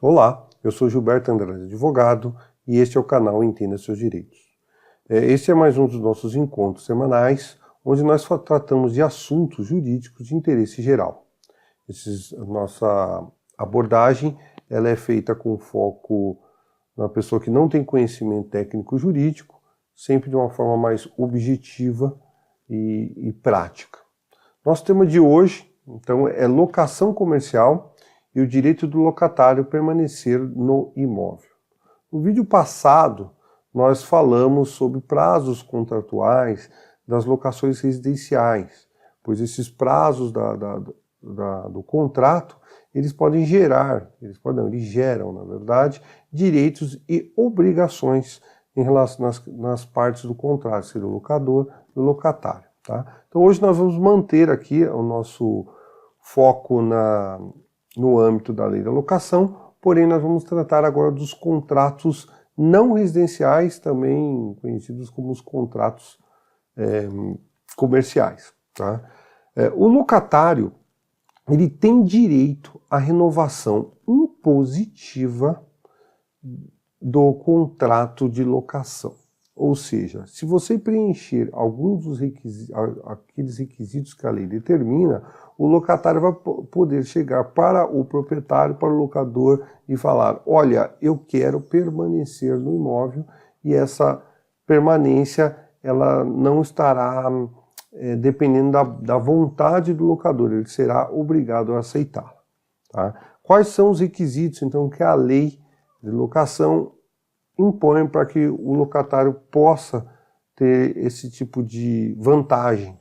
Olá, eu sou Gilberto Andrade, advogado, e este é o canal Entenda Seus Direitos. Este é mais um dos nossos encontros semanais, onde nós tratamos de assuntos jurídicos de interesse geral. Nossa abordagem ela é feita com foco na pessoa que não tem conhecimento técnico jurídico, sempre de uma forma mais objetiva e prática. Nosso tema de hoje, então, é locação comercial e o direito do locatário permanecer no imóvel. No vídeo passado, nós falamos sobre prazos contratuais das locações residenciais, pois esses prazos do contrato, eles geram, na verdade, direitos e obrigações em relação nas partes do contrato, seja o locador e o locatário. Tá? Então hoje nós vamos manter aqui o nosso foco no âmbito da lei da locação, porém nós vamos tratar agora dos contratos não residenciais, também conhecidos como os contratos comerciais. Tá? O locatário ele tem direito à renovação impositiva do contrato de locação. Ou seja, se você preencher alguns dos aqueles requisitos que a lei determina, o locatário vai poder chegar para o proprietário, para o locador e falar: olha, eu quero permanecer no imóvel, e essa permanência ela não estará dependendo da vontade do locador, ele será obrigado a aceitá-la. Tá? Quais são os requisitos, então, que a lei de locação impõe para que o locatário possa ter esse tipo de vantagem?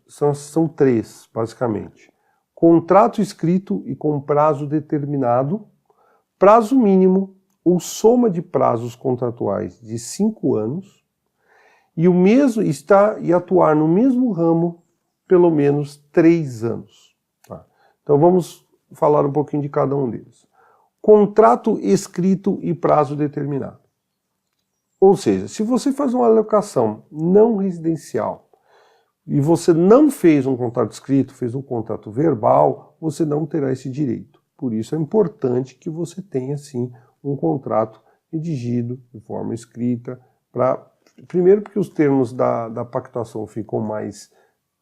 São três, basicamente. Contrato escrito e com prazo determinado, prazo mínimo ou soma de prazos contratuais de 5 anos, e atuar no mesmo ramo pelo menos 3 anos. Tá? Então vamos falar um pouquinho de cada um deles. Contrato escrito e prazo determinado. Ou seja, se você faz uma locação não residencial e você não fez um contrato escrito, fez um contrato verbal, você não terá esse direito. Por isso é importante que você tenha, sim, um contrato redigido de forma escrita, primeiro porque os termos da pactuação ficam mais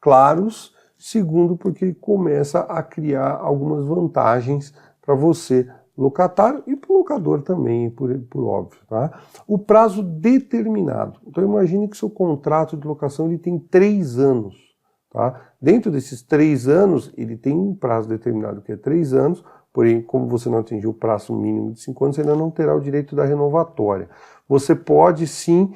claros, segundo porque começa a criar algumas vantagens para você, locatário, e para o locador também, por óbvio. Tá? O prazo determinado. Então imagine que seu contrato de locação ele tem 3 anos. Tá? Dentro desses 3 anos, ele tem um prazo determinado que é 3 anos, porém, como você não atingiu o prazo mínimo de 5 anos, você ainda não terá o direito da renovatória. Você pode sim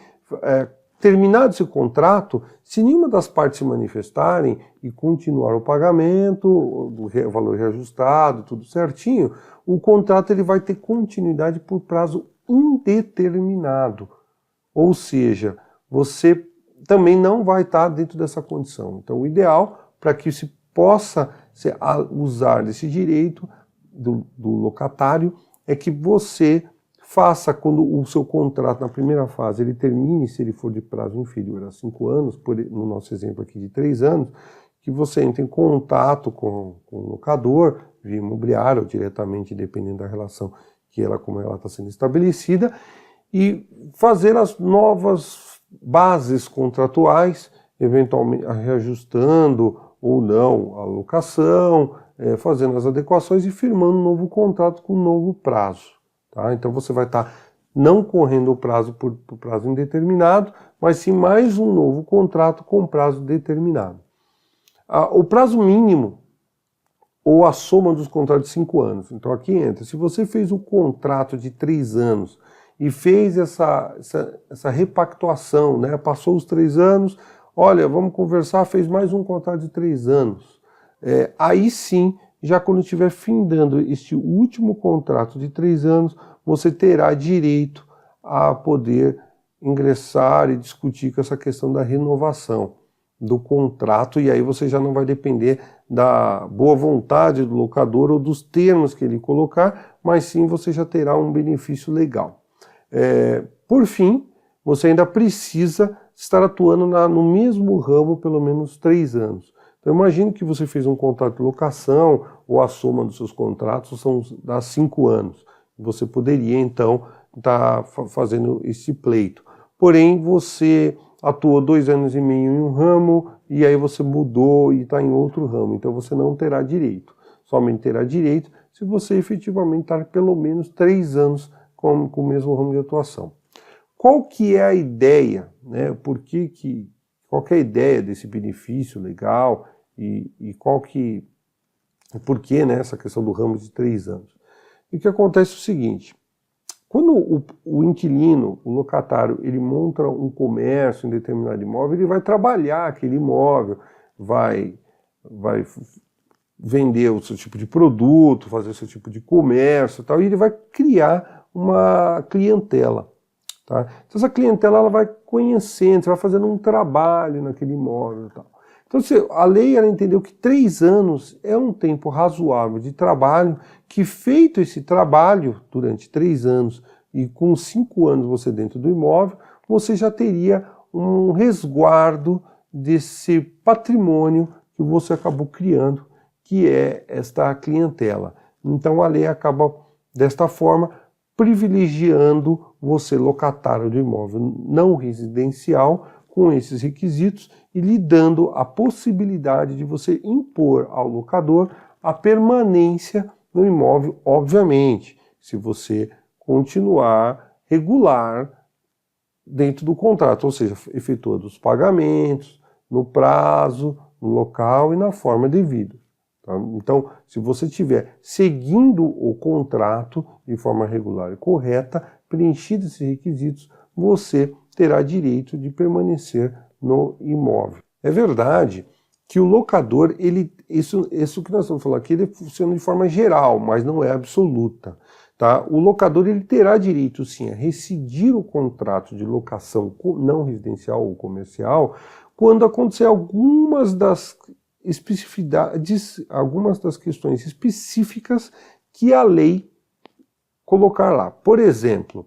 terminado esse contrato, se nenhuma das partes se manifestarem e continuar o pagamento, o valor reajustado, tudo certinho, o contrato ele vai ter continuidade por prazo indeterminado. Ou seja, você também não vai estar dentro dessa condição. Então, o ideal para que se possa usar desse direito do locatário é que você faça, quando o seu contrato, na primeira fase, ele termine, se ele for de prazo inferior a 5 anos, no nosso exemplo aqui de 3 anos, que você entre em contato com o locador, via imobiliária ou diretamente, dependendo da relação como ela está sendo estabelecida, e fazer as novas bases contratuais, eventualmente reajustando ou não a locação, fazendo as adequações e firmando um novo contrato com um novo prazo. Tá? Então você vai estar não correndo o prazo por prazo indeterminado, mas sim mais um novo contrato com prazo determinado. O prazo mínimo ou a soma dos contratos de 5 anos. Então aqui entra, se você fez o contrato de 3 anos e fez essa repactuação, né? Passou os 3 anos, olha, vamos conversar, fez mais um contrato de 3 anos. Aí sim, já quando estiver findando este último contrato de 3 anos, você terá direito a poder ingressar e discutir com essa questão da renovação do contrato, e aí você já não vai depender da boa vontade do locador ou dos termos que ele colocar, mas sim você já terá um benefício legal. Por fim, você ainda precisa estar atuando no mesmo ramo pelo menos 3 anos. Então imagine que você fez um contrato de locação ou a soma dos seus contratos dá 5 anos. Você poderia então estar fazendo esse pleito. Porém, você atuou 2 anos e meio em um ramo e aí você mudou e está em outro ramo. Então você não terá direito. Somente terá direito se você efetivamente estar pelo menos 3 anos com o mesmo ramo de atuação. Qual que é a ideia, né? Qual que é a ideia desse benefício legal e por que, né, essa questão do ramo de 3 anos? E o que acontece é o seguinte, quando o inquilino, o locatário, ele monta um comércio em determinado imóvel, ele vai trabalhar aquele imóvel, vai vender o seu tipo de produto, fazer o seu tipo de comércio e tal, e ele vai criar uma clientela. Tá? Então essa clientela ela vai conhecendo, você vai fazendo um trabalho naquele imóvel e tal. Então a lei ela entendeu que 3 anos é um tempo razoável de trabalho, que feito esse trabalho durante 3 anos e com 5 anos você dentro do imóvel, você já teria um resguardo desse patrimônio que você acabou criando, que é esta clientela. Então a lei acaba desta forma privilegiando você, locatário do imóvel não residencial, com esses requisitos e lhe dando a possibilidade de você impor ao locador a permanência no imóvel, obviamente, se você continuar regular dentro do contrato, ou seja, efetuando os pagamentos, no prazo, no local e na forma devida. Então, se você estiver seguindo o contrato de forma regular e correta, preenchido esses requisitos, você terá direito de permanecer no imóvel. É verdade que o locador, isso que nós estamos falando aqui, ele funciona de forma geral, mas não é absoluta. Tá? O locador ele terá direito, sim, a rescindir o contrato de locação não residencial ou comercial quando acontecer algumas das especificidades, algumas das questões específicas que a lei colocar lá. Por exemplo,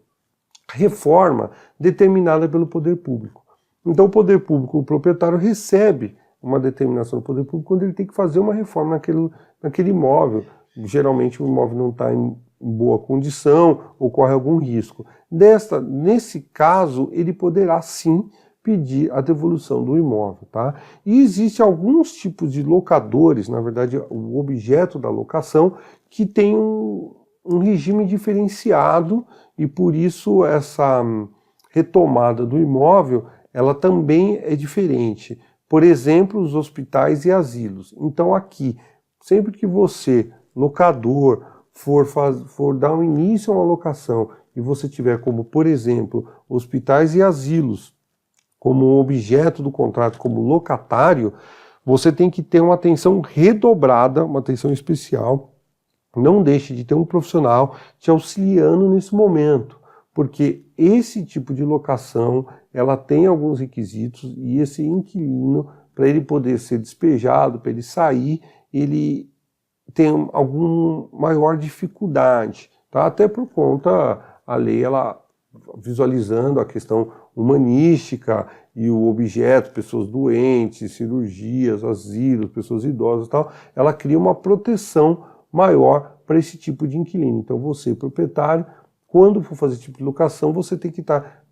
reforma determinada pelo poder público. Então o poder público, o proprietário recebe uma determinação do poder público quando ele tem que fazer uma reforma naquele imóvel. Geralmente o imóvel não está em boa condição ou corre algum risco. Nesse caso, ele poderá sim pedir a devolução do imóvel, tá? E existem alguns tipos de locadores, na verdade o objeto da locação, que tem um regime diferenciado e por isso essa retomada do imóvel, ela também é diferente. Por exemplo, os hospitais e asilos. Então aqui, sempre que você, locador, for dar um início a uma locação e você tiver como, por exemplo, hospitais e asilos, como objeto do contrato, como locatário, você tem que ter uma atenção redobrada, uma atenção especial. Não deixe de ter um profissional te auxiliando nesse momento, porque esse tipo de locação, ela tem alguns requisitos e esse inquilino, para ele poder ser despejado, para ele sair, ele tem alguma maior dificuldade, tá? Até por conta, a lei, ela visualizando a questão humanística e o objeto, pessoas doentes, cirurgias, asilos, pessoas idosas e tal, ela cria uma proteção maior para esse tipo de inquilino. Então você, proprietário, quando for fazer esse tipo de locação, você tem que estar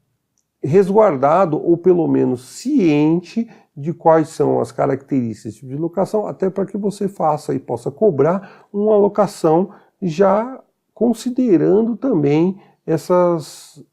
resguardado ou pelo menos ciente de quais são as características desse tipo de locação, até para que você faça e possa cobrar uma locação já considerando também essas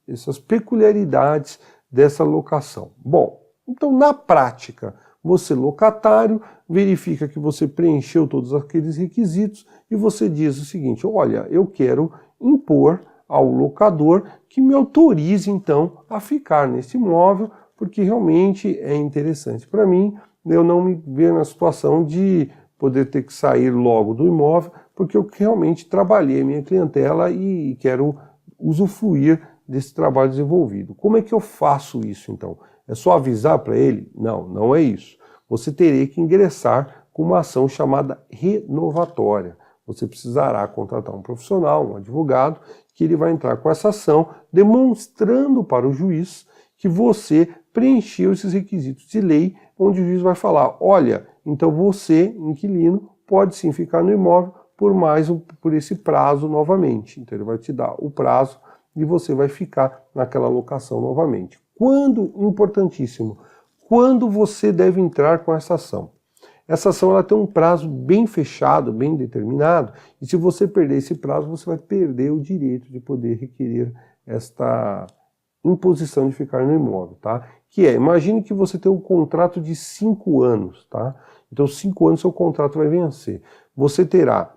peculiaridades dessa locação. Bom, então na prática, você locatário verifica que você preencheu todos aqueles requisitos e você diz o seguinte: olha, eu quero impor ao locador que me autorize então a ficar nesse imóvel, porque realmente é interessante para mim, eu não me ver na situação de poder ter que sair logo do imóvel, porque eu realmente trabalhei a minha clientela e quero usufruir desse trabalho desenvolvido. Como é que eu faço isso então? É só avisar para ele? Não, não é isso. Você terá que ingressar com uma ação chamada renovatória. Você precisará contratar um profissional, um advogado, que ele vai entrar com essa ação, demonstrando para o juiz que você preencheu esses requisitos de lei, onde o juiz vai falar, olha, então você, inquilino, pode sim ficar no imóvel por esse prazo novamente. Então ele vai te dar o prazo e você vai ficar naquela locação novamente. Quando, importantíssimo, quando você deve entrar com essa ação? Essa ação ela tem um prazo bem fechado, bem determinado, e se você perder esse prazo, você vai perder o direito de poder requerer esta imposição de ficar no imóvel, tá? Que é, imagine que você tem um contrato de 5 anos, tá? Então 5 anos seu contrato vai vencer. Você terá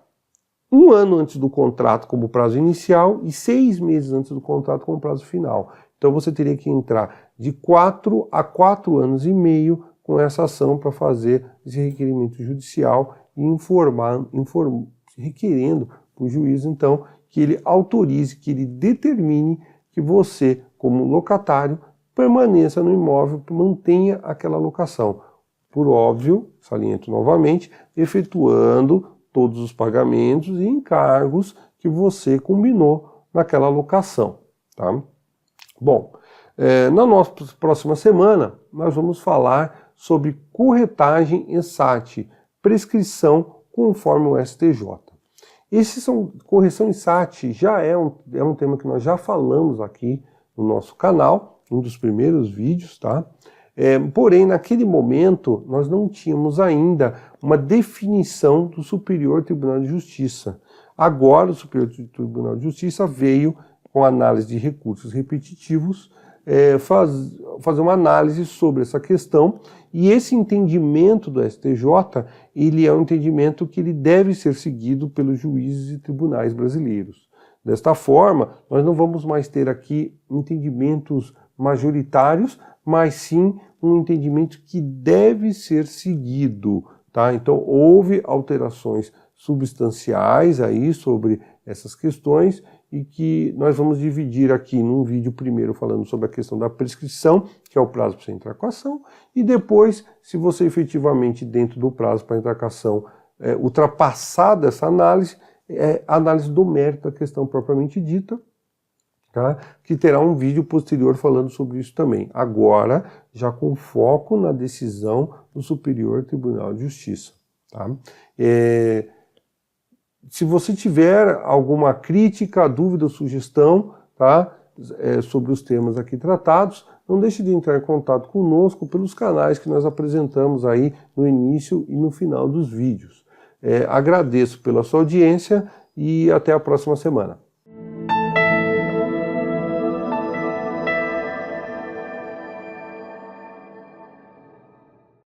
1 ano antes do contrato como prazo inicial e 6 meses antes do contrato como prazo final. Então você teria que entrar de 4 a 4 anos e meio com essa ação para fazer esse requerimento judicial e requerendo para o juiz, então, que ele autorize, que ele determine que você, como locatário, permaneça no imóvel, mantenha aquela locação. Por óbvio, saliento novamente, efetuando todos os pagamentos e encargos que você combinou naquela locação, tá? Bom, na nossa próxima semana, nós vamos falar sobre corretagem em SAT, prescrição conforme o STJ. Correção em SAT já é um tema que nós já falamos aqui no nosso canal, um dos primeiros vídeos, tá? Porém, naquele momento, nós não tínhamos ainda uma definição do Superior Tribunal de Justiça. Agora, o Superior Tribunal de Justiça veio, com análise de recursos repetitivos, fazer uma análise sobre essa questão, e esse entendimento do STJ, ele é um entendimento que ele deve ser seguido pelos juízes e tribunais brasileiros. Desta forma, nós não vamos mais ter aqui entendimentos majoritários, mas sim um entendimento que deve ser seguido, tá? Então houve alterações substanciais aí sobre essas questões e que nós vamos dividir aqui num vídeo primeiro falando sobre a questão da prescrição, que é o prazo para você entrar com a ação, e depois, se você efetivamente dentro do prazo para entrar com a ação ultrapassar dessa análise, a análise do mérito da questão propriamente dita, tá? Que terá um vídeo posterior falando sobre isso também. Agora, já com foco na decisão do Superior Tribunal de Justiça, tá? Se você tiver alguma crítica, dúvida ou sugestão, tá? Sobre os temas aqui tratados, não deixe de entrar em contato conosco pelos canais que nós apresentamos aí no início e no final dos vídeos. Agradeço pela sua audiência e até a próxima semana.